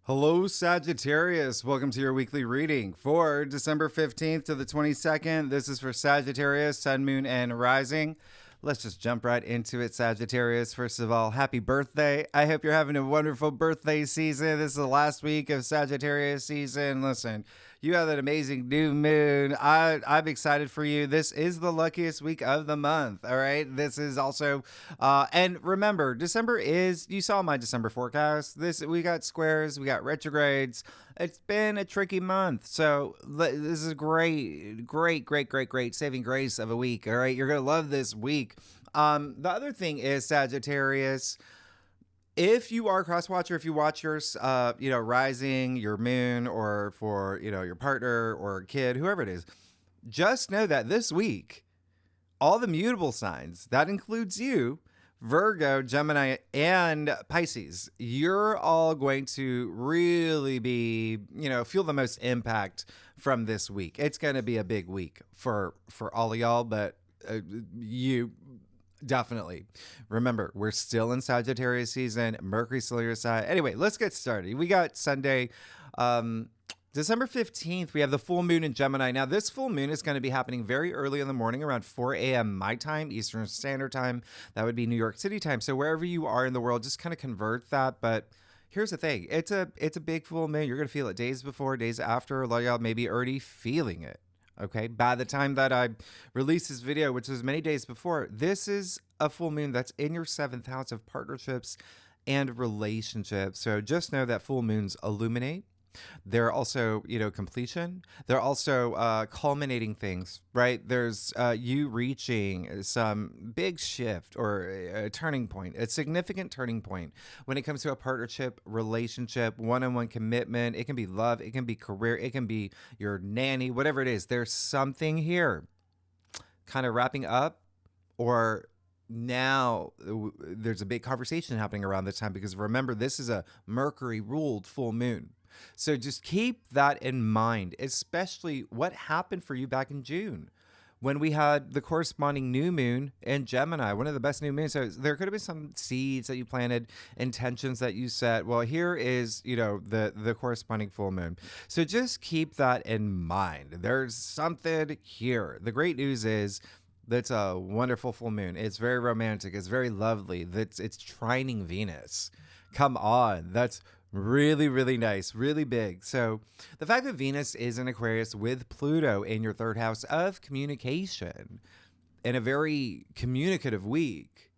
Hello, Sagittarius. Welcome to your weekly reading for December 15th to the 22nd. This is for Sagittarius, Sun, Moon, and Rising. Let's just jump right into it, Sagittarius. First of all, happy birthday. I hope you're having a wonderful birthday season. This is the last week of Sagittarius season. Listen, you have an amazing new moon. I'm excited for you. This is the luckiest week of the month. All right. This is also, and remember, December is, you saw my December forecast. We got squares, we got retrogrades. It's been a tricky month. So this is a great saving grace of a week. All right. You're going to love this week. The other thing is, Sagittarius, if you are a cross watcher, if you watch your, rising, your moon, or for, your partner or kid, whoever it is, just know that this week, all the mutable signs, that includes you, Virgo, Gemini, and Pisces, you're all going to really be, feel the most impact from this week. It's going to be a big week for all of y'all, but you definitely remember, we're still in Sagittarius season. Mercury's still on your side. Anyway, let's get started. We got Sunday, December 15th, we have the full moon in Gemini. Now, this full moon is going to be happening very early in the morning, around 4 a.m. my time, Eastern Standard Time. That would be New York City time. So wherever you are in the world, just kind of convert that. But here's the thing. It's a big full moon. You're going to feel it days before, days after. A lot of y'all may be already feeling it. Okay, by the time that I release this video, which is many days before, this is a full moon that's in your 7th house of partnerships and relationships. So just know that full moons illuminate. They're also, completion. They're also culminating things, right? There's you reaching some big shift or a turning point, a significant turning point when it comes to a partnership, relationship, one-on-one commitment. It can be love. It can be career. It can be your nanny, whatever it is. There's something here kind of wrapping up, or now there's a big conversation happening around this time, because remember, this is a Mercury ruled full moon. So just keep that in mind, especially what happened for you back in June when we had the corresponding new moon in Gemini, one of the best new moons. So there could have been some seeds that you planted, intentions that you set. Well, here is, the corresponding full moon. So just keep that in mind. There's something here. The great news is that's a wonderful full moon. It's very romantic. It's very lovely. It's trining Venus. Come on. That's really, really nice, really big. So the fact that Venus is in Aquarius with Pluto in your 3rd house of communication in a very communicative week,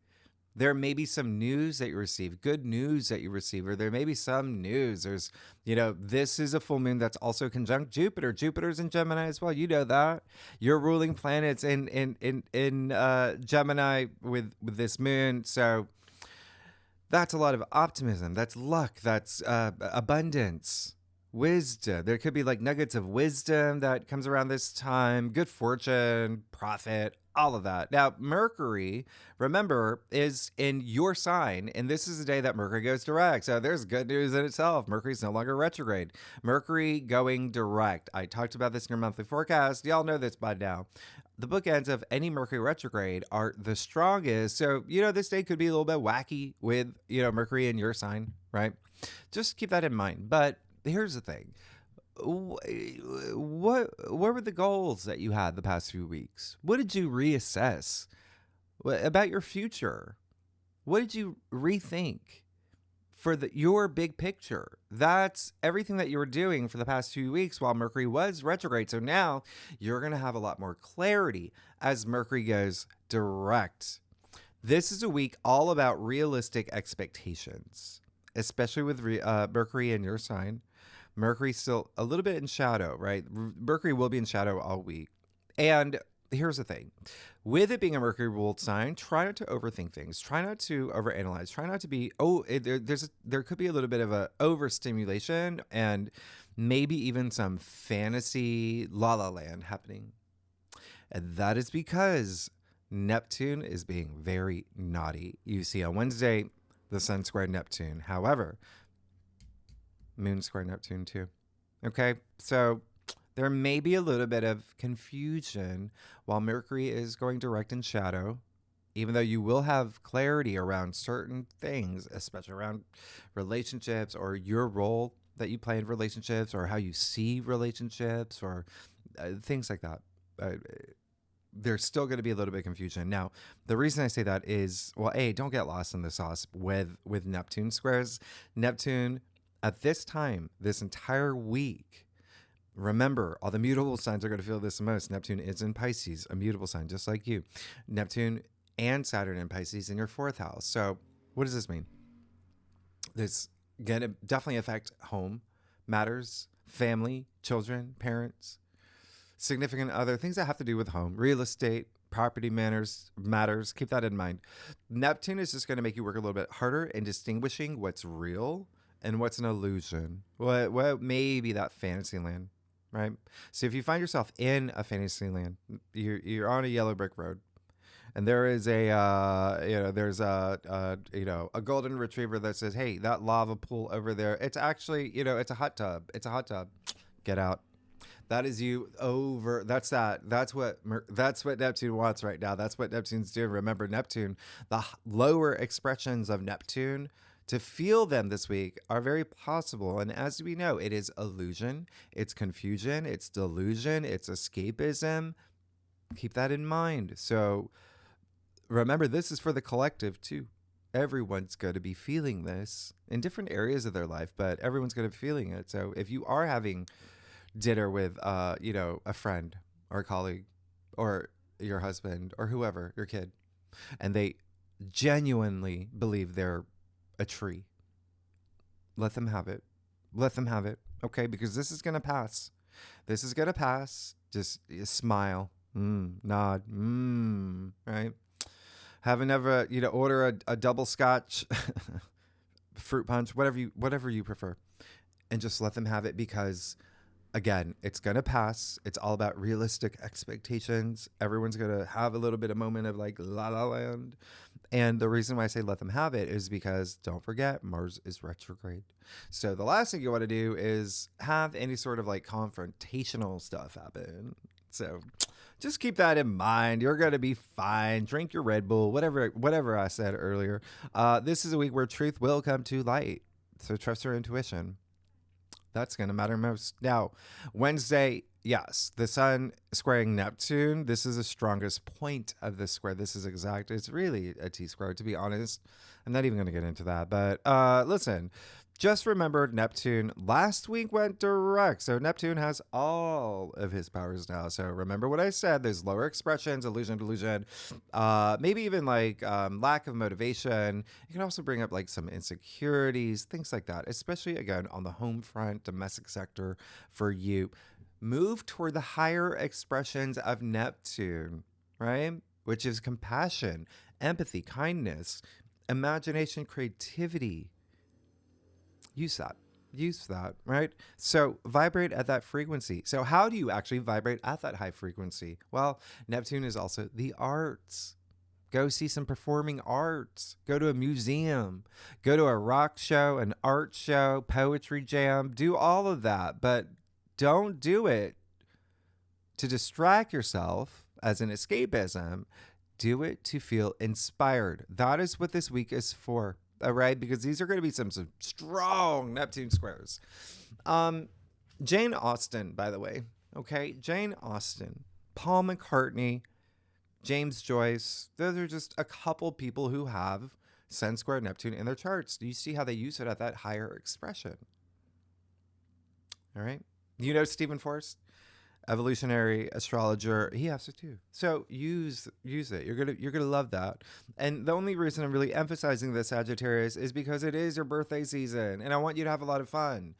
there may be some news that you receive, good news that you receive, or there may be some news. There's, this is a full moon that's also conjunct Jupiter. Jupiter's in Gemini as well. You know that. Your ruling planet's in Gemini with this moon. So that's a lot of optimism. That's luck. That's abundance, wisdom. There could be like nuggets of wisdom that comes around this time. Good fortune, profit, all of that. Now, Mercury, remember, is in your sign, and this is the day that Mercury goes direct. So there's good news in itself. Mercury's no longer retrograde. Mercury going direct. I talked about this in your monthly forecast. Y'all know this by now. The bookends of any Mercury retrograde are the strongest. So, this day could be a little bit wacky with, Mercury in your sign, right? Just keep that in mind. But here's the thing. What were the goals that you had the past few weeks? What did you reassess about your future? What did you rethink for your big picture? That's everything that you were doing for the past 2 weeks while Mercury was retrograde. So now you're going to have a lot more clarity as Mercury goes direct. This is a week all about realistic expectations, especially with Mercury in your sign. Mercury's still a little bit in shadow, right? Mercury will be in shadow all week. And here's the thing. With it being a Mercury ruled sign, try not to overthink things. Try not to overanalyze. Try not to be, there could be a little bit of a overstimulation and maybe even some fantasy la la land happening. And that is because Neptune is being very naughty. You see, on Wednesday, the Sun squared Neptune. However, Moon square Neptune too. Okay, so there may be a little bit of confusion while Mercury is going direct in shadow, even though you will have clarity around certain things, especially around relationships or your role. that you play in relationships, or how you see relationships, or things like that. There's still going to be a little bit of confusion. Now, the reason I say that is, well, don't get lost in the sauce with Neptune squares. Neptune, at this time, this entire week, remember, all the mutable signs are going to feel this the most. Neptune is in Pisces, a mutable sign, just like you. Neptune and Saturn in Pisces in your 4th house. So what does this mean? This going to definitely affect home matters, family, children, parents, significant other, things that have to do with home, real estate, property matters. Keep that in mind. Neptune is just going to make you work a little bit harder in distinguishing what's real and what's an illusion. What may be that fantasy land, right? So if you find yourself in a fantasy land, you're on a yellow brick road, and there is there's a golden retriever that says, hey, that lava pool over there, it's actually, it's a hot tub. It's a hot tub. Get out. That is you over. That's what Neptune wants right now. That's what Neptune's doing. Remember, Neptune, the lower expressions of Neptune, to feel them this week are very possible. And as we know, it is illusion, it's confusion, it's delusion, it's escapism. Keep that in mind. So remember, this is for the collective too. Everyone's going to be feeling this in different areas of their life, but everyone's going to be feeling it. So if you are having dinner with, a friend or a colleague or your husband or whoever, your kid, and they genuinely believe they're a tree, let them have it. Let them have it. Okay. Because this is going to pass. This is going to pass. Just smile, nod, right? Have another, order a double scotch, fruit punch, whatever you prefer, and just let them have it, because again, it's going to pass. It's all about realistic expectations. Everyone's going to have a little bit of moment of like la la land. And the reason why I say let them have it is because, don't forget, Mars is retrograde. So the last thing you want to do is have any sort of like confrontational stuff happen. So just keep that in mind. You're going to be fine. Drink your Red Bull, whatever I said earlier. This is a week where truth will come to light. So trust your intuition. That's going to matter most. Now, Wednesday, yes, the sun squaring Neptune. This is the strongest point of this square. This is exact. It's really a T-square, to be honest. I'm not even going to get into that. But listen, just remember Neptune last week went direct. So Neptune has all of his powers now. So remember what I said. There's lower expressions, illusion, delusion, maybe even like lack of motivation. You can also bring up like some insecurities, things like that, especially, again, on the home front, domestic sector for you. Move toward the higher expressions of Neptune, right? Which is compassion, empathy, kindness, imagination, creativity. Use that, right? So vibrate at that frequency. So how do you actually vibrate at that high frequency? Well, Neptune is also the arts. Go see some performing arts. Go to a museum. Go to a rock show, an art show, poetry jam. Do all of that, but don't do it to distract yourself as an escapism. Do it to feel inspired. That is what this week is for. All right, because these are going to be some strong Neptune squares. Jane Austen, by the way. Okay, Jane Austen, Paul McCartney, James Joyce. Those are just a couple people who have Sun square Neptune in their charts. Do you see how they use it at that higher expression? All right. Stephen Forrest, evolutionary astrologer, he has it too. So use it. You're gonna love that. And the only reason I'm really emphasizing this, Sagittarius, is because it is your birthday season, and I want you to have a lot of fun.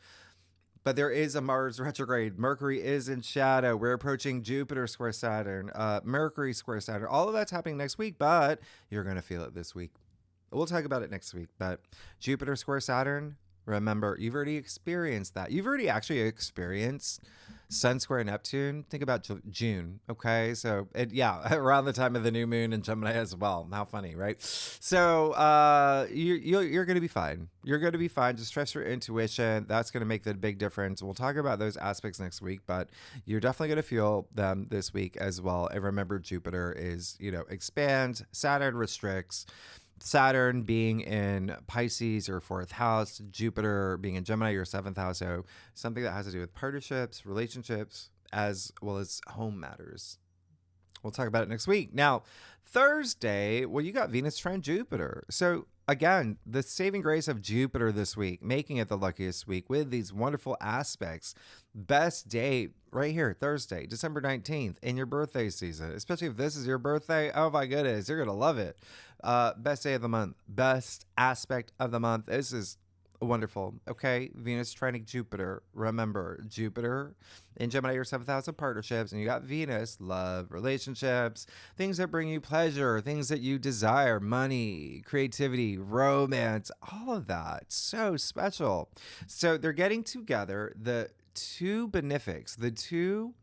But there is a Mars retrograde. Mercury is in shadow. We're approaching Jupiter square Saturn, Mercury square Saturn. All of that's happening next week, but you're gonna feel it this week. We'll talk about it next week. But Jupiter square Saturn. Remember, you've already experienced that. You've already actually experienced Sun square Neptune. Think about June. Okay. So around the time of the new moon in Gemini as well. How funny, right? So you're going to be fine. You're going to be fine. Just trust your intuition. That's going to make the big difference. We'll talk about those aspects next week, but you're definitely going to feel them this week as well. And remember, Jupiter is, expands, Saturn restricts. Saturn being in Pisces, your 4th house, Jupiter being in Gemini, your 7th house. So something that has to do with partnerships, relationships, as well as home matters. We'll talk about it next week. Now, Thursday, well, you got Venus trine Jupiter. So again, the saving grace of Jupiter this week, making it the luckiest week with these wonderful aspects. Best day right here, Thursday, December 19th, in your birthday season, especially if this is your birthday. Oh my goodness, you're going to love it. Best day of the month, best aspect of the month. This is wonderful. Okay. Venus trining Jupiter. Remember, Jupiter in Gemini, your 7th house of partnerships, and you got Venus, love, relationships, things that bring you pleasure, things that you desire, money, creativity, romance, all of that. So special. So they're getting together, the two benefics, the two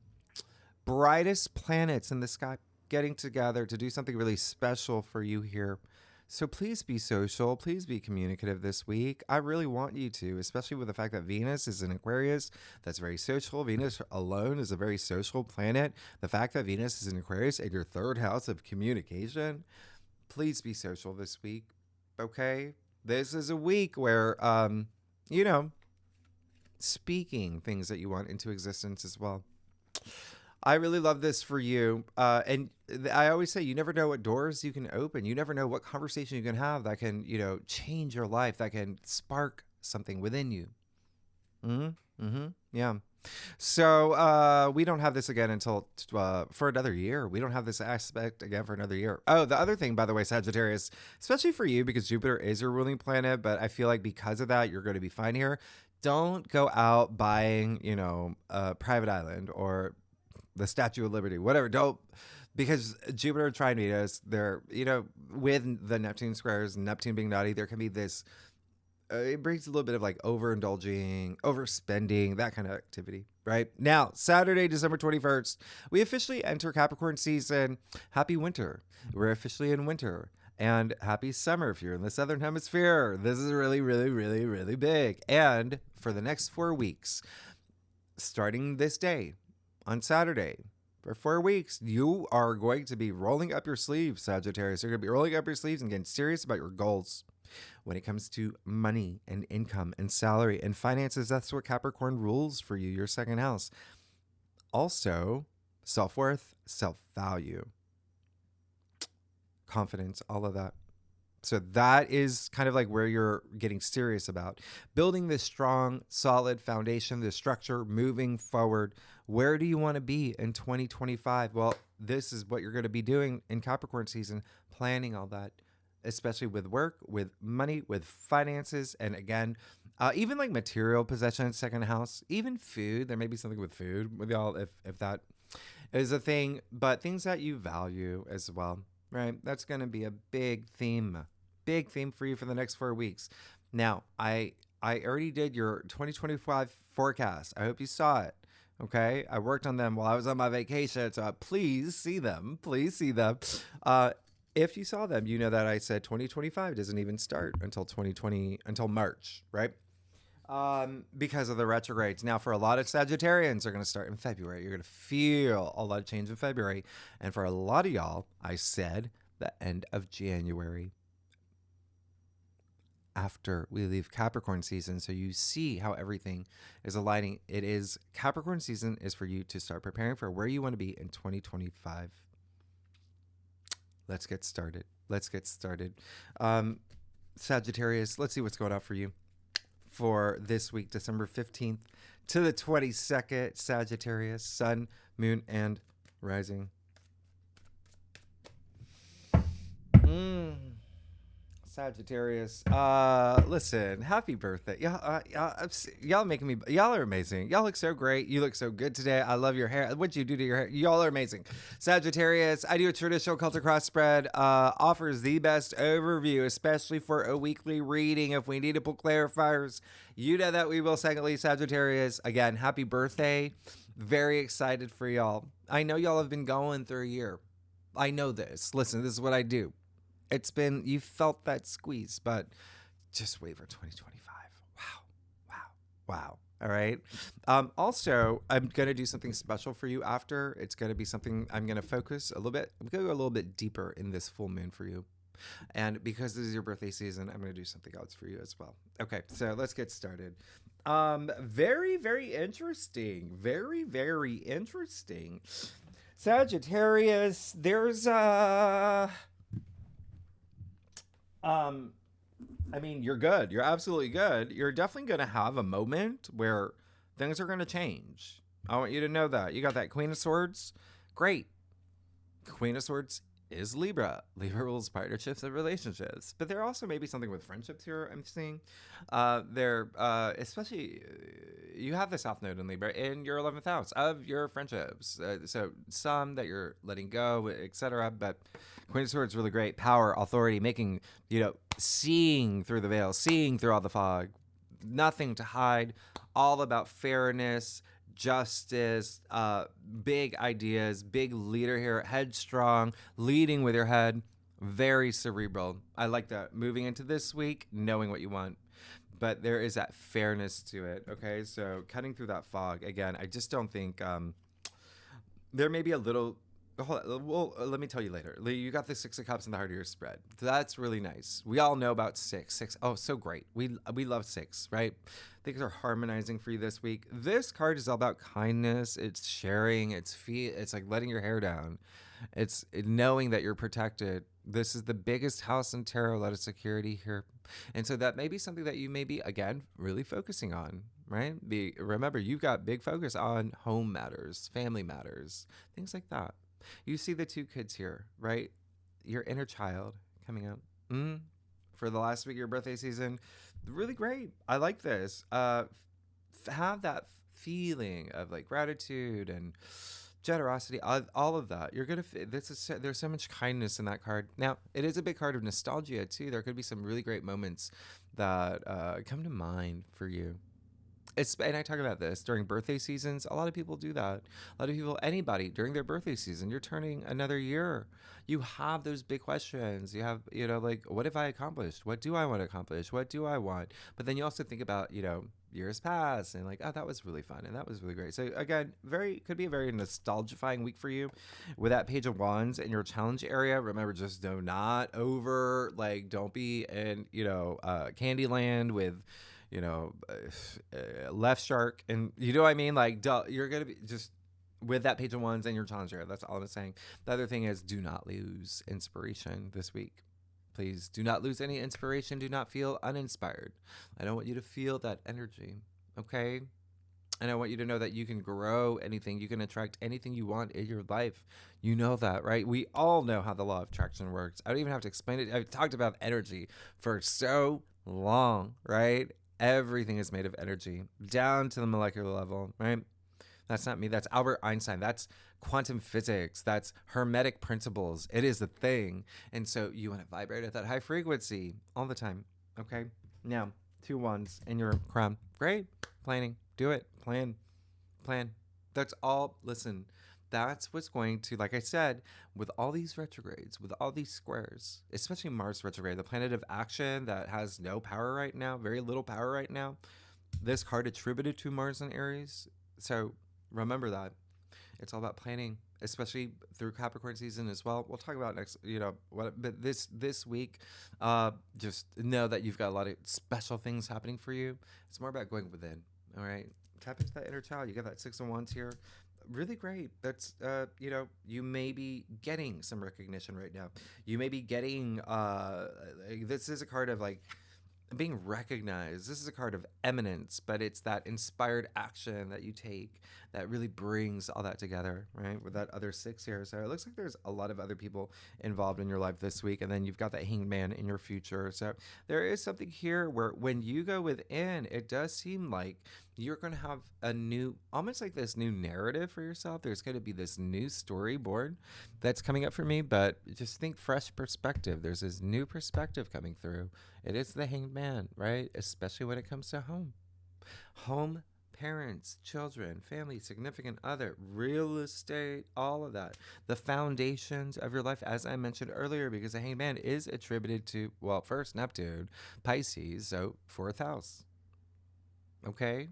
brightest planets in the sky, getting together to do something really special for you here. So please be social. Please be communicative this week. I really want you to, especially with the fact that Venus is in Aquarius. That's very social. Venus alone is a very social planet. The fact that Venus is in Aquarius in your 3rd house of communication. Please be social this week. Okay. This is a week where, speaking things that you want into existence as well. I really love this for you. And I always say, you never know what doors you can open. You never know what conversation you can have that can, change your life, that can spark something within you. Yeah. So we don't have this again until for another year. We don't have this aspect again for another year. Oh, the other thing, by the way, Sagittarius, especially for you, because Jupiter is your ruling planet, but I feel like because of that, you're going to be fine here. Don't go out buying, a private island or the Statue of Liberty, whatever. Don't, because Jupiter trine Venus, they're, with the Neptune squares, Neptune being naughty, there can be this, it brings a little bit of like overindulging, overspending, that kind of activity, right? Now, Saturday, December 21st, we officially enter Capricorn season. Happy winter. We're officially in winter. And happy summer if you're in the Southern Hemisphere. This is really, really, really, really big. And for the next 4 weeks, starting this day, on Saturday, for 4 weeks, you are going to be rolling up your sleeves, Sagittarius. You're going to be rolling up your sleeves and getting serious about your goals. When it comes to money and income and salary and finances, that's what Capricorn rules for you, your 2nd house. Also, self-worth, self-value, confidence, all of that. So that is kind of like where you're getting serious about building this strong, solid foundation, this structure, moving forward. Where do you want to be in 2025? Well, this is what you're going to be doing in Capricorn season, planning all that, especially with work, with money, with finances. And again, even like material possessions, 2nd house, even food. There may be something with food with y'all if that is a thing, but things that you value as well, right? That's going to be a big theme for you for the next 4 weeks. Now, I already did your 2025 forecast. I hope you saw it. Okay. I worked on them while I was on my vacation. So please see them. If you saw them, you know that I said 2025 doesn't even start until March, right? Because of the retrogrades. Now, for a lot of Sagittarians, they're going to start in February. You're going to feel a lot of change in February. And for a lot of y'all, I said the end of January, after we leave Capricorn season. So you see how everything is aligning. It is Capricorn season is for you to start preparing for where you want to be in 2025. Let's get started. Sagittarius, let's see what's going on for you for this week, December 15th to the 22nd. Sagittarius, sun, moon, and rising. Sagittarius, listen, happy birthday. Y'all making me, y'all are amazing. Y'all look so great. You look so good today. I love your hair. What'd you do to your hair? Y'all are amazing. Sagittarius, I do a traditional Celtic cross spread, offers the best overview, especially for a weekly reading. If we need to put clarifiers, you know that we will. Secondly, Sagittarius, again, happy birthday. Very excited for y'all. I know y'all have been going through a year. I know this. Listen, this is what I do. It's been, you felt that squeeze, but just wait for 2025. Wow. All right. Also, I'm going to do something special for you after. It's going to be something I'm going to focus a little bit. I'm going to go a little bit deeper in this full moon for you. And because this is your birthday season, I'm going to do something else for you as well. Okay, so let's get started. Very, very interesting. Very, very interesting. Sagittarius, there's I mean, you're good. You're absolutely good. You're definitely going to have a moment where things are going to change. I want you to know that. You got that Queen of Swords. Great. Queen of Swords is Libra. Libra rules partnerships and relationships. But there also may be something with friendships here, I'm seeing. Especially, you have the South Node in Libra in your 11th house of your friendships. So some that you're letting go, etc. But Queen of Swords is really great. Power, authority, making, seeing through the veil, seeing through all the fog. Nothing to hide. All about fairness, justice, big ideas, big leader here, headstrong, leading with your head, very cerebral. I like that. Moving into this week, knowing what you want. But there is that fairness to it, okay? So cutting through that fog, again, I just don't think there may be a little... Well, let me tell you later. You got the Six of Cups in the heart of your spread. That's really nice. We all know about six. Oh, so great. We love six, right? Things are harmonizing for you this week. This card is all about kindness. It's sharing. It's like letting your hair down. It's knowing that you're protected. This is the biggest house in tarot. A lot of security here. And so that may be something that you may be, again, really focusing on, right? Remember, you've got big focus on home matters, family matters, things like that. You see the two kids here, right? Your inner child coming up for the last week of your birthday season. Really great. I like this. Have that feeling of like gratitude and generosity, all of that. You're gonna. There's so much kindness in that card. Now, it is a big card of nostalgia too. There could be some really great moments that come to mind for you. And I talk about this during birthday seasons. A lot of people do that. A lot of people, anybody during their birthday season, you're turning another year. You have those big questions. You have, like, what have I accomplished? What do I want to accomplish? What do I want? But then you also think about, years past and like, oh, that was really fun and that was really great. So again, could be a very nostalgifying week for you with that Page of Wands in your challenge area. Remember, just don't be in, Candyland with, left shark, and you know what I mean? Like, you're gonna be just with that Page of Wands and your challenger. That's all I'm saying. The other thing is, do not lose inspiration this week. Please do not lose any inspiration. Do not feel uninspired. I don't want you to feel that energy, okay? And I want you to know that you can grow anything. You can attract anything you want in your life. You know that, right? We all know how the law of attraction works. I don't even have to explain it. I've talked about energy for so long, right? Everything is made of energy, down to the molecular level, right? That's not me. That's Albert Einstein. That's quantum physics. That's hermetic principles. It is a thing. And so you want to vibrate at that high frequency all the time, okay? Now, 2 wands in your crown. Great. Planning. Do it. Plan. That's all. Listen, that's what's going to, like I said, with all these retrogrades, with all these squares, especially Mars retrograde, the planet of action that has no power right now, very little power right now. This card attributed to Mars and Aries. So remember that. It's all about planning, especially through Capricorn season as well. We'll talk about next, but this week, just know that you've got a lot of special things happening for you. It's more about going within, all right? Tap into that inner child. You got that 6 of Wands here. Really great. That's, you may be getting some recognition right now. You may be getting, this is a card of like being recognized. This is a card of eminence, but it's that inspired action that you take that really brings all that together, right? With that other 6 here. So it looks like there's a lot of other people involved in your life this week. And then you've got that Hanged Man in your future. So there is something here where when you go within, it does seem like you're going to have a new, almost like this new narrative for yourself. There's going to be this new storyboard that's coming up for me, but just think fresh perspective. There's this new perspective coming through. It is the Hanged Man, right? Especially when it comes to home. Home, parents, children, family, significant other, real estate, all of that. The foundations of your life, as I mentioned earlier, because the Hanged Man is attributed to, well, first Neptune, Pisces, so 4th house. Okay?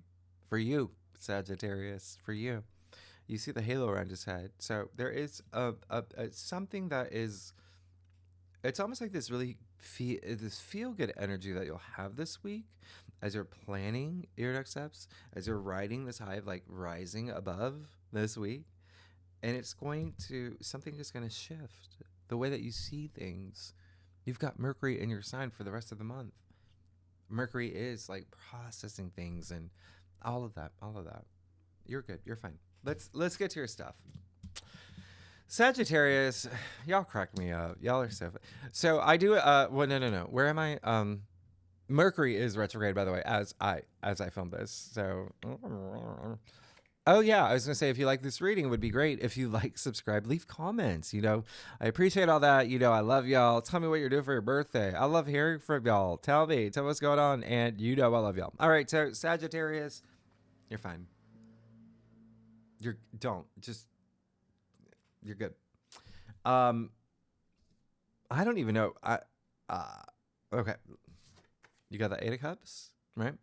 For you, Sagittarius, for you. You see the halo around his head. So there is a something that is it's almost like this really feel good energy that you'll have this week as you're planning your next steps, as you're riding this high of like rising above this week. And something is going to shift the way that you see things. You've got Mercury in your sign for the rest of the month. Mercury is like processing things and all of that. You're good. You're fine. Let's get to your stuff. Sagittarius, y'all crack me up. Y'all are so I do. Well, no. Where am I? Mercury is retrograde, by the way, as I filmed this. So, oh yeah, I was gonna say, if you like this reading, it would be great if you like, subscribe, leave comments. I appreciate all that. I love y'all. Tell me what you're doing for your birthday. I love hearing from y'all. Tell what's going on, and I love y'all. All right, so Sagittarius, you're fine. You're good. I don't even know. Okay. You got the 8 of Cups, right?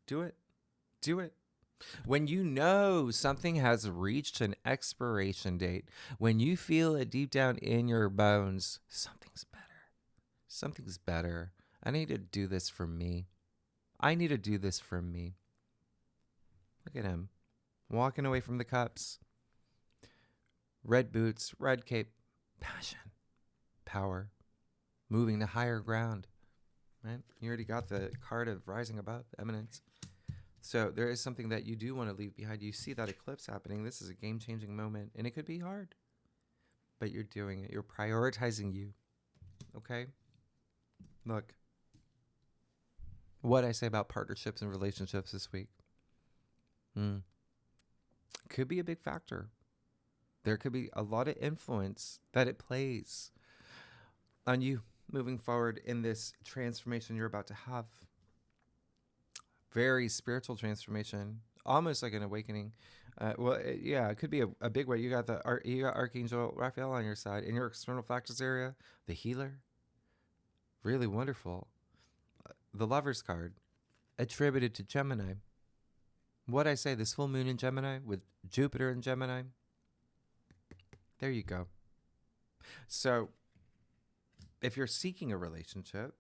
Do it. When you know something has reached an expiration date, when you feel it deep down in your bones, something's better. I need to do this for me. Look at him, walking away from the cups. Red boots, red cape, passion, power, moving to higher ground, right? You already got the card of rising above, eminence. So there is something that you do want to leave behind. You see that eclipse happening. This is a game-changing moment, and it could be hard, but you're doing it. You're prioritizing you, okay? Look, what I say about partnerships and relationships this week could be a big factor. There could be a lot of influence that it plays on you moving forward in this transformation you're about to have. Very spiritual transformation, almost like an awakening. It could be a big way. You got Archangel Raphael on your side in your external factors area, the healer. Really wonderful. The Lover's card, attributed to Gemini. What I say, this full moon in Gemini with Jupiter in Gemini. There you go. So if you're seeking a relationship,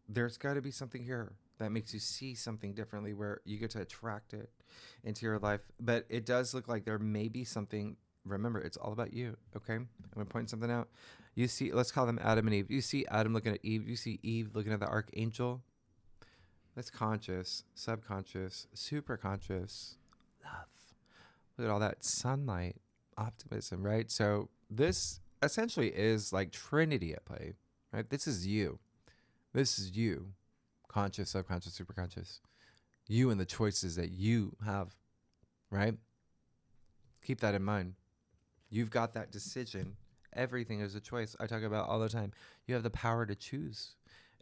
there's got to be something here that makes you see something differently, where you get to attract it into your life. But it does look like there may be something. Remember, it's all about you, okay? I'm going to point something out. You see, let's call them Adam and Eve. You see Adam looking at Eve. You see Eve looking at the Archangel. That's conscious, subconscious, super conscious, love. Look at all that sunlight, optimism, right? So this essentially is like Trinity at play, right? This is you. Conscious, subconscious, superconscious. You and the choices that you have, right? Keep that in mind. You've got that decision. Everything is a choice. I talk about all the time. You have the power to choose.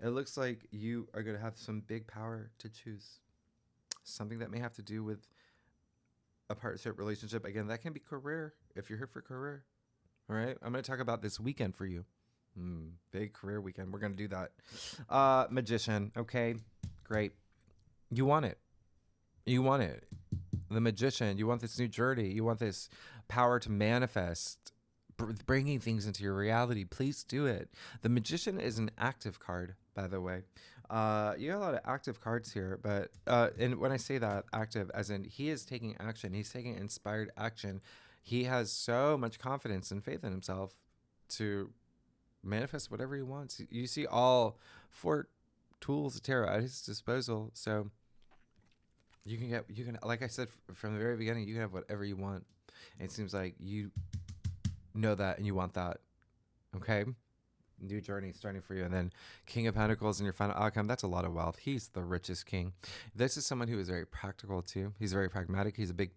It looks like you are going to have some big power to choose. Something that may have to do with a partnership, relationship. Again, that can be career, if you're here for career. All right? I'm going to talk about this weekend for you. Big career weekend. We're going to do that. Magician. Okay, great. You want it. The Magician. You want this new journey. You want this power to manifest, bringing things into your reality. Please do it. The Magician is an active card, by the way. You got a lot of active cards here, but and when I say that, active, as in he is taking action. He's taking inspired action. He has so much confidence and faith in himself to manifest whatever he wants. You see all 4 tools of tarot at his disposal, so you can, like I said from the very beginning, you can have whatever you want. And it seems like you know that and you want that. Okay, new journey starting for you. And then King of Pentacles in your final outcome, that's a lot of wealth. He's the richest king. This is someone who is very practical too. He's very pragmatic. He's a big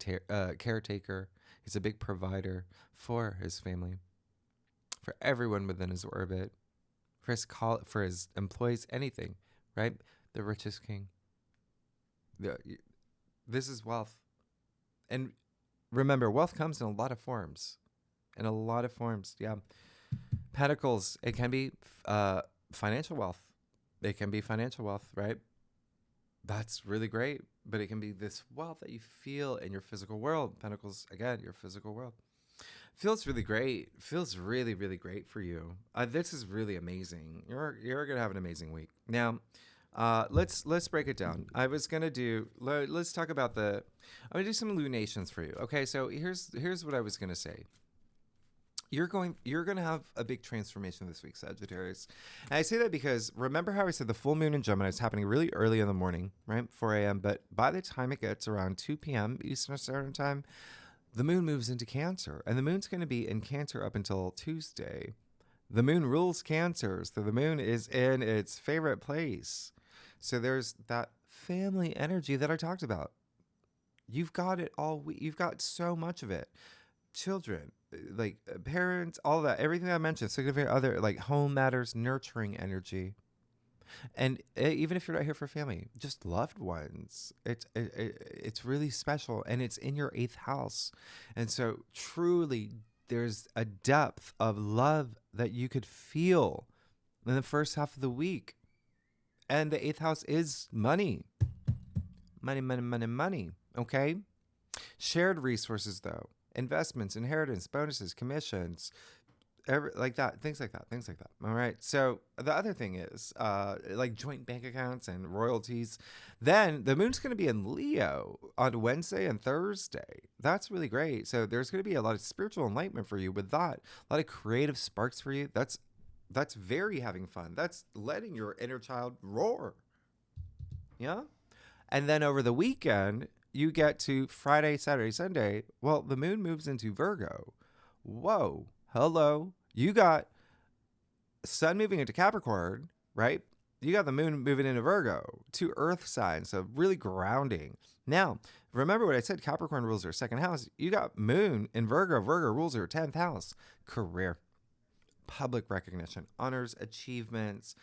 caretaker. He's a big provider for his family, for everyone within his orbit, for his employees, anything, right? The richest king. This is wealth. And remember, wealth comes in a lot of forms. Yeah. Pentacles, it can be financial wealth. It can be financial wealth, right? That's really great. But it can be this wealth that you feel in your physical world. Pentacles, again, your physical world. Feels really great. Feels really, really great for you. This is really amazing. You're gonna have an amazing week. Now, let's break it down. I was gonna do. Let's talk about the. I'm gonna do some lunations for you. Okay, so here's what I was gonna say. You're gonna have a big transformation this week, Sagittarius. And I say that because remember how I said the full moon in Gemini is happening really early in the morning, right? 4 a.m. But by the time it gets around 2 p.m. Eastern Standard Time, the moon moves into Cancer, and the moon's going to be in Cancer up until Tuesday. The moon rules Cancer, so the moon is in its favorite place. So there's that family energy that I talked about. You've got it all. You've got so much of it. Children, like parents, all that, everything I mentioned, significant other, like home matters, nurturing energy. And even if you're not here for family, just loved ones, it's really special, and it's in your 8th house. And so truly there's a depth of love that you could feel in the first half of the week. And the 8th house is money. Money. Okay. Shared resources though, investments, inheritance, bonuses, commissions, like that, things like that. All right. So the other thing is like joint bank accounts and royalties. Then the moon's going to be in Leo on Wednesday and Thursday. That's really great. So there's going to be a lot of spiritual enlightenment for you with that. A lot of creative sparks for you. That's very having fun. That's letting your inner child roar. Yeah. And then over the weekend, you get to Friday, Saturday, Sunday. Well, the moon moves into Virgo. Whoa. Hello. You got sun moving into Capricorn, right? You got the moon moving into Virgo, 2 earth signs, so really grounding. Now, remember what I said, Capricorn rules your 2nd house. You got moon in Virgo. Virgo rules your 10th house. Career, public recognition, honors, achievements,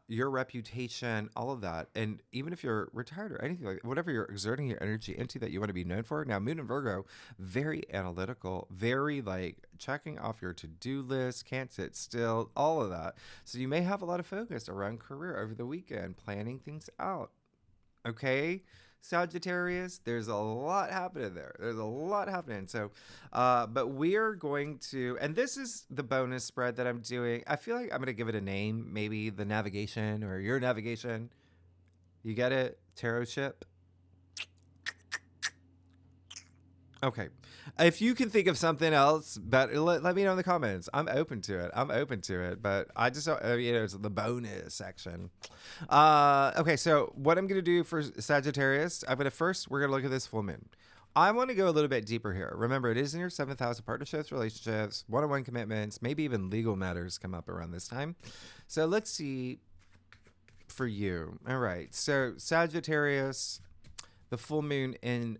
your reputation, all of that. And even if you're retired or anything like whatever you're exerting your energy into that you want to be known for. Now, moon in Virgo, very analytical, very like checking off your to-do list, can't sit still, all of that. So you may have a lot of focus around career over the weekend, planning things out. Okay, Sagittarius, there's a lot happening there. There's a lot happening. So, but we're going to, and this is the bonus spread that I'm doing. I feel like I'm going to give it a name, maybe the navigation or your navigation. You get it? Tarot ship. Okay. If you can think of something else, but let me know in the comments. I'm open to it. But I just don't, it's the bonus section. Okay, so what I'm going to do for Sagittarius, we're going to look at this full moon. I want to go a little bit deeper here. Remember, it is in your 7th house of partnerships, relationships, one-on-one commitments, maybe even legal matters come up around this time. So let's see for you. All right, so Sagittarius, the full moon in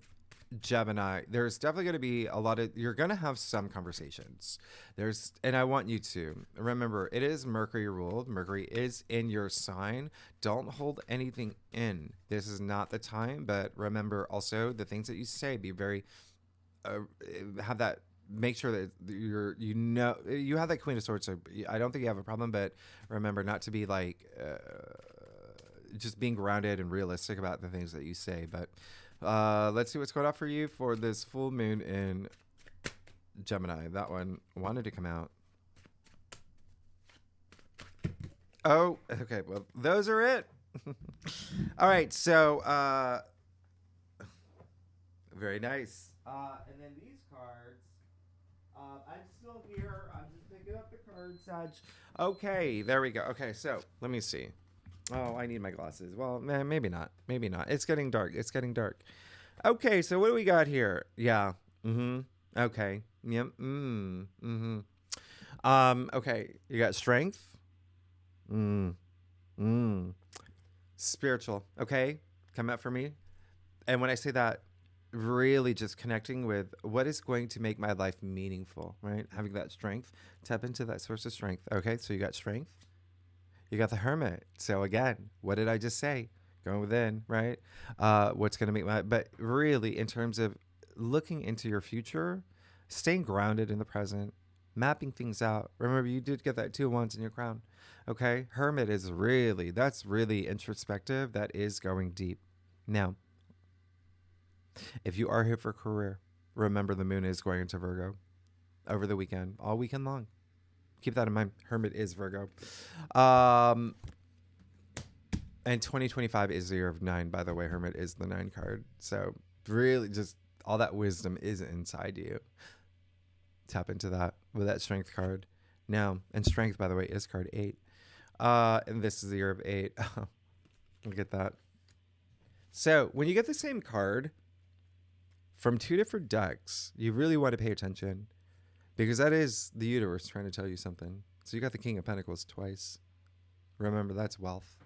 Gemini, there's definitely going to be you're going to have some conversations. And I want you to remember, it is Mercury ruled. Mercury is in your sign. Don't hold anything in. This is not the time, but remember also the things that you say, be very, have that, make sure that you have that Queen of Swords. So I don't think you have a problem, but remember not to be like, just being grounded and realistic about the things that you say. But let's see what's going on for you for this full moon in Gemini. That one wanted to come out. Oh, okay. Well, those are it. All right. So, very nice. And then these cards, I'm still here. I'm just picking up the cards, Sag. Okay. There we go. Okay. So let me see. Oh, I need my glasses. Well, maybe not. Maybe not. It's getting dark. Okay, so what do we got here? Yeah. Okay. Yep. Okay. You got strength. Spiritual. Okay. Come out for me. And when I say that, really just connecting with what is going to make my life meaningful, right? Having that strength. Tap into that source of strength. Okay, so you got strength. You got the Hermit. So again, what did I just say? Going within, right? What's going to make but really in terms of looking into your future, staying grounded in the present, mapping things out. Remember, you did get that 2 of Wands in your crown. Okay. Hermit that's really introspective. That is going deep. Now, if you are here for career, remember the moon is going into Virgo. over the weekend, all weekend long. Keep that in mind. Hermit is Virgo. And 2025 is the year of 9, by the way. Hermit is the 9 card. So really just all that wisdom is inside you. Tap into that with that strength card. Now, and strength, by the way, is card 8. And this is the year of 8. Look at that. So when you get the same card from 2 different decks, you really want to pay attention, because that is the universe trying to tell you something. So you got the King of Pentacles twice. Remember, that's wealth.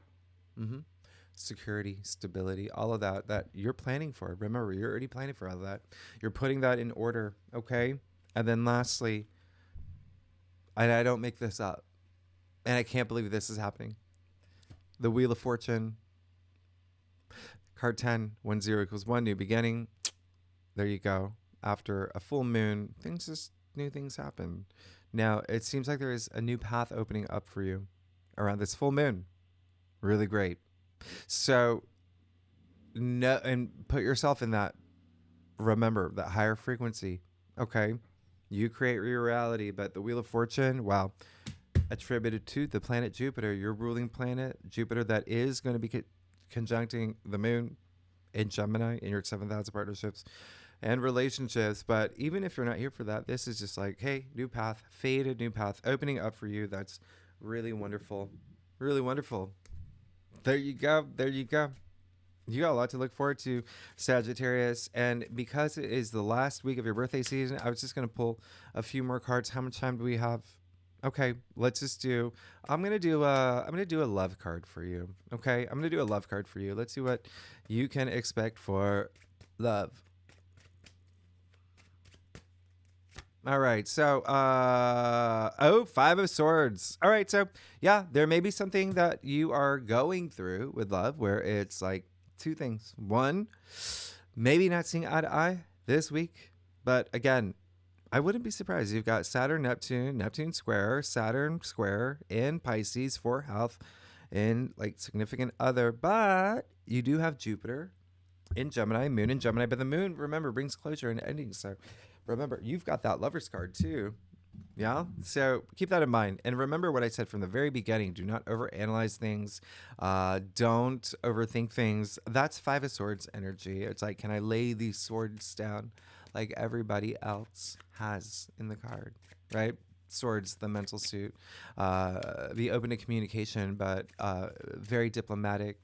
Security, stability, all of that you're planning for. Remember, you're already planning for all of that. You're putting that in order, okay? And then lastly, and I don't make this up, and I can't believe this is happening, the Wheel of Fortune, card 10, 1 0 equals 1, new beginning. There you go. After a full moon, new things happen. Now, it seems like there is a new path opening up for you around this full moon. Really great. So, no, and put yourself in that, remember, that higher frequency. Okay. You create your reality, but the Wheel of Fortune, wow, attributed to the planet Jupiter, your ruling planet, Jupiter, that is going to be conjuncting the moon in Gemini in your 7th house of partnerships and relationships. But even if you're not here for that, this is just like, hey, new path, faded new path opening up for you. That's really wonderful. Really wonderful. There you go. There you go. You got a lot to look forward to, Sagittarius. And because it is the last week of your birthday season, I was just going to pull a few more cards. How much time do we have? Okay, let's just do, I'm going to do a love card for you. Okay, I'm going to do a love card for you. Let's see what you can expect for love. All right, so, 5 of Swords. All right, so, yeah, there may be something that you are going through with love where it's like 2 things. 1, maybe not seeing eye to eye this week, but again, I wouldn't be surprised. You've got Saturn, Neptune square, Saturn square in Pisces for health in like significant other, but you do have Jupiter in Gemini, moon in Gemini, but the moon, remember, brings closure and endings. So remember, you've got that Lover's card too. Yeah. So keep that in mind. And remember what I said from the very beginning. Do not overanalyze things. Don't overthink things. That's 5 of Swords energy. It's like, can I lay these swords down like everybody else has in the card, right? Swords, the mental suit. Be open to communication, but very diplomatic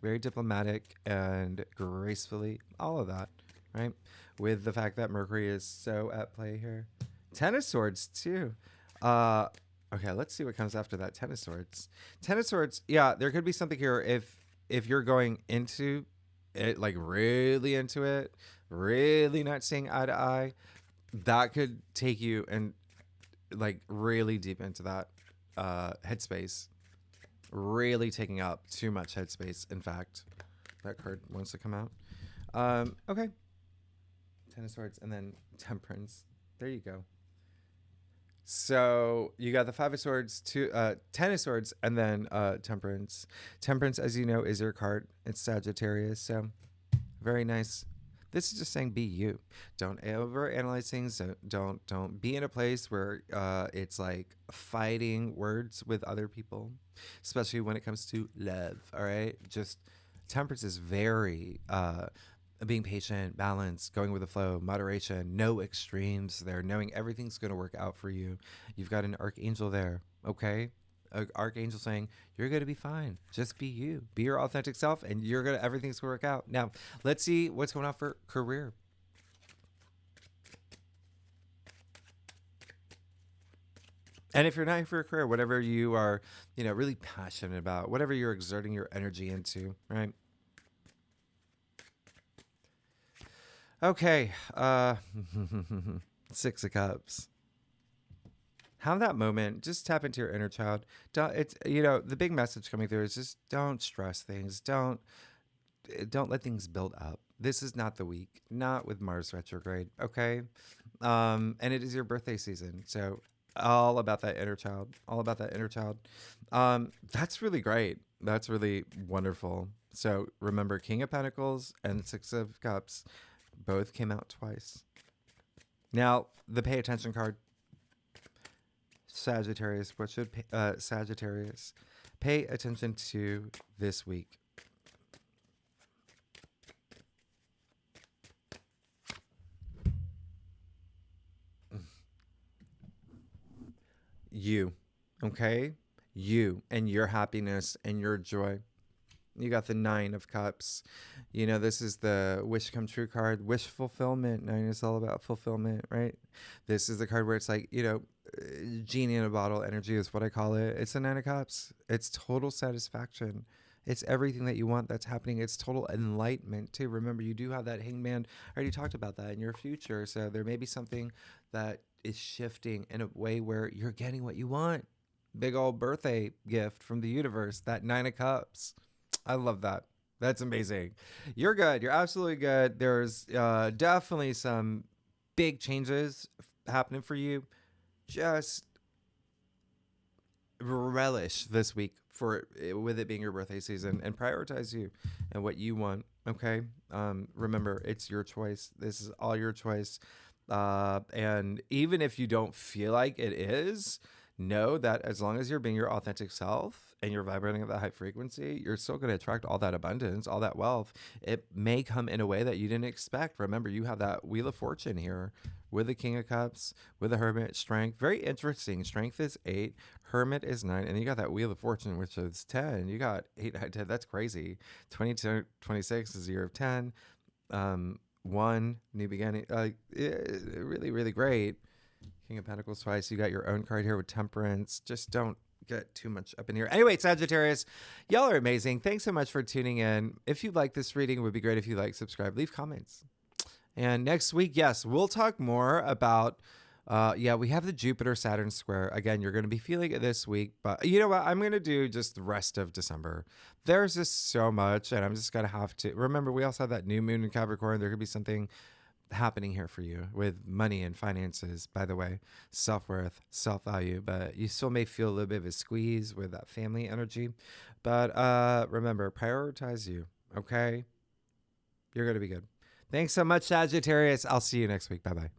and gracefully. All of that, right? With the fact that Mercury is so at play here. 10 of Swords too. Okay, let's see what comes after that. 10 of Swords. 10 of Swords. Yeah, there could be something here if you're going into it, like really into it, really not seeing eye to eye. That could take you and like really deep into that headspace. Really taking up too much headspace. In fact, that card wants to come out. Okay. 10 of Swords and then Temperance. There you go. So you got the 5 of Swords, 10 of Swords, and then Temperance. Temperance, as you know, is your card. It's Sagittarius. So very nice. This is just saying be you. Don't overanalyze things. Don't be in a place where it's like fighting words with other people, especially when it comes to love. All right. Just Temperance is very being patient, balanced, going with the flow, moderation, no extremes there, knowing everything's going to work out for you. You've got an archangel there, okay? An archangel saying, you're going to be fine. Just be you. Be your authentic self, and everything's going to work out. Now, let's see what's going on for career. And if you're not here for a career, whatever you are, really passionate about, whatever you're exerting your energy into, right? Okay, 6 of Cups. Have that moment. Just tap into your inner child. The big message coming through is just don't stress things. Don't let things build up. This is not the week. Not with Mars retrograde. Okay, and it is your birthday season, so all about that inner child. All about that inner child. That's really great. That's really wonderful. So remember, King of Pentacles and 6 of Cups. Both came out twice. Now, the pay attention card. Sagittarius, what should Sagittarius pay attention to this week? You, okay? You and your happiness and your joy. You got the 9 of Cups. You know, this is the wish come true card. Wish fulfillment. 9 is all about fulfillment, right? This is the card where it's like, you know, genie in a bottle energy is what I call it. It's the 9 of Cups. It's total satisfaction. It's everything that you want that's happening. It's total enlightenment, too. Remember, you do have that hangman. I already talked about that in your future. So there may be something that is shifting in a way where you're getting what you want. Big old birthday gift from the universe, that 9 of Cups. I love that. That's amazing. You're good. You're absolutely good. There's definitely some big changes happening for you. Just relish this week with it being your birthday season and prioritize you and what you want. Okay. Remember, it's your choice. This is all your choice. And even if you don't feel like it is, know that as long as you're being your authentic self and you're vibrating at that high frequency, you're still going to attract all that abundance, all that wealth. It may come in a way that you didn't expect. Remember, you have that Wheel of Fortune here with the King of Cups, with the Hermit, Strength. Very interesting. Strength is 8, Hermit is 9, and you got that Wheel of Fortune, which is 10. You got 8, 9, 10. That's crazy. 22, 26 is a year of 10. 1, new beginning. Really, really great. King of Pentacles twice. You got your own card here with Temperance. Just don't get too much up in here. Anyway, Sagittarius, y'all are amazing. Thanks so much for tuning in. If you like this reading, it would be great if you like, subscribe, leave comments. And next week, yes, we'll talk more about, we have the Jupiter-Saturn square. Again, you're going to be feeling it this week. But you know what? I'm going to do just the rest of December. There's just so much, and I'm just going to have to. Remember, we also have that new moon in Capricorn. There could be something happening here for you with money and finances, by the way, self-worth, self-value, but you still may feel a little bit of a squeeze with that family energy. But remember, prioritize you, okay? You're going to be good. Thanks so much, Sagittarius. I'll see you next week. Bye-bye.